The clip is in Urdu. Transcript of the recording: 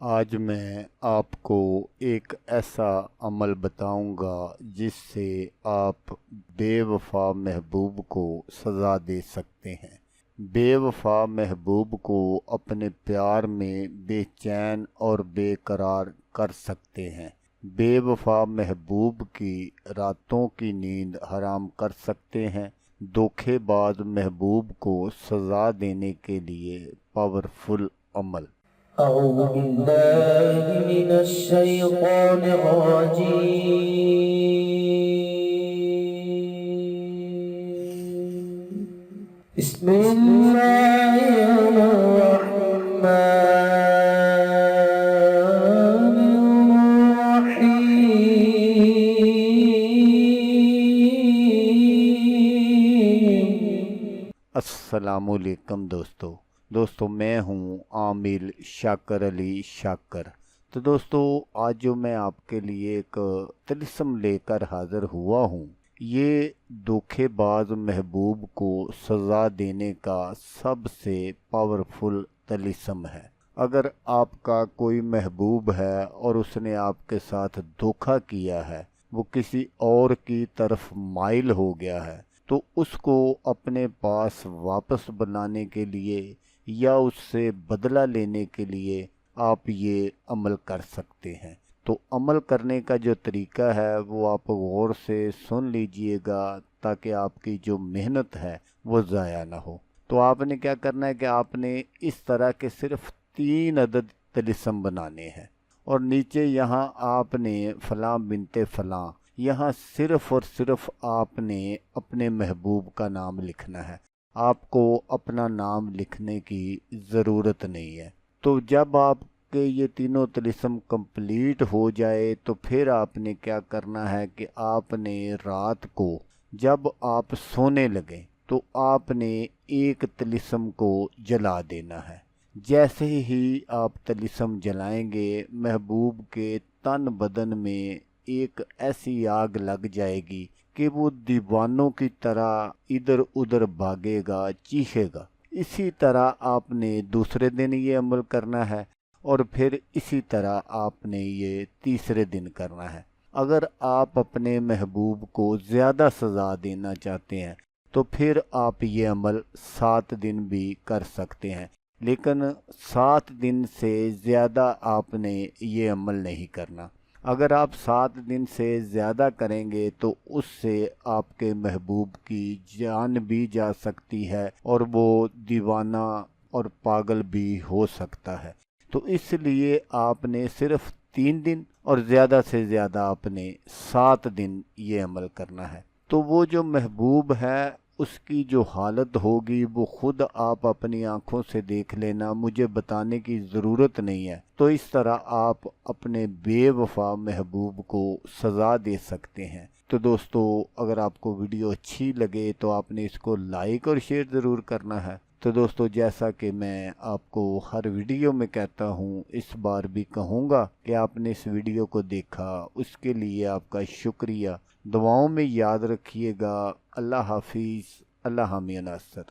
آج میں آپ کو ایک ایسا عمل بتاؤں گا جس سے آپ بے وفا محبوب کو سزا دے سکتے ہیں۔ بے وفا محبوب کو اپنے پیار میں بے چین اور بے قرار کر سکتے ہیں۔ بے وفا محبوب کی راتوں کی نیند حرام کر سکتے ہیں۔ دھوکے باز محبوب کو سزا دینے کے لیے پاورفل عمل۔ أعوذ بالله من الشيطان الرجيم. بسم الله الرحمن الرحيم. السلام علیکم دوستو میں ہوں عامل شاکر علی شاکر۔ تو دوستو آج جو میں آپ کے لیے ایک طلسم لے کر حاضر ہوا ہوں، یہ دھوکے باز محبوب کو سزا دینے کا سب سے پاورفل طلسم ہے۔ اگر آپ کا کوئی محبوب ہے اور اس نے آپ کے ساتھ دھوکا کیا ہے، وہ کسی اور کی طرف مائل ہو گیا ہے، تو اس کو اپنے پاس واپس بلانے کے لیے یا اس سے بدلہ لینے کے لیے آپ یہ عمل کر سکتے ہیں۔ تو عمل کرنے کا جو طریقہ ہے وہ آپ غور سے سن لیجئے گا تاکہ آپ کی جو محنت ہے وہ ضائع نہ ہو۔ تو آپ نے کیا کرنا ہے کہ آپ نے اس طرح کے صرف 3 عدد طلسم بنانے ہیں، اور نیچے یہاں آپ نے فلاں بنت فلاں، یہاں صرف اور صرف آپ نے اپنے محبوب کا نام لکھنا ہے۔ آپ کو اپنا نام لکھنے کی ضرورت نہیں ہے۔ تو جب آپ کے یہ تینوں طلسم کمپلیٹ ہو جائے تو پھر آپ نے کیا کرنا ہے کہ آپ نے رات کو جب آپ سونے لگیں تو آپ نے ایک طلسم کو جلا دینا ہے۔ جیسے ہی آپ طلسم جلائیں گے، محبوب کے تن بدن میں ایک ایسی آگ لگ جائے گی کہ وہ دیوانوں کی طرح ادھر ادھر بھاگے گا، چیخے گا۔ اسی طرح آپ نے دوسرے دن یہ عمل کرنا ہے، اور پھر اسی طرح آپ نے یہ تیسرے دن کرنا ہے۔ اگر آپ اپنے محبوب کو زیادہ سزا دینا چاہتے ہیں تو پھر آپ یہ عمل 7 دن بھی کر سکتے ہیں، لیکن 7 دن سے زیادہ آپ نے یہ عمل نہیں کرنا۔ اگر آپ 7 دن سے زیادہ کریں گے تو اس سے آپ کے محبوب کی جان بھی جا سکتی ہے اور وہ دیوانہ اور پاگل بھی ہو سکتا ہے۔ تو اس لیے آپ نے صرف 3 دن اور زیادہ سے زیادہ آپ نے 7 دن یہ عمل کرنا ہے۔ تو وہ جو محبوب ہے اس کی جو حالت ہوگی وہ خود آپ اپنی آنکھوں سے دیکھ لینا، مجھے بتانے کی ضرورت نہیں ہے۔ تو اس طرح آپ اپنے بے وفا محبوب کو سزا دے سکتے ہیں۔ تو دوستو اگر آپ کو ویڈیو اچھی لگے تو آپ نے اس کو لائک اور شیئر ضرور کرنا ہے۔ تو دوستو جیسا کہ میں آپ کو ہر ویڈیو میں کہتا ہوں، اس بار بھی کہوں گا کہ آپ نے اس ویڈیو کو دیکھا، اس کے لیے آپ کا شکریہ۔ دعاؤں میں یاد رکھیے گا۔ اللہ حافظ۔ اللہ حامی ناصر۔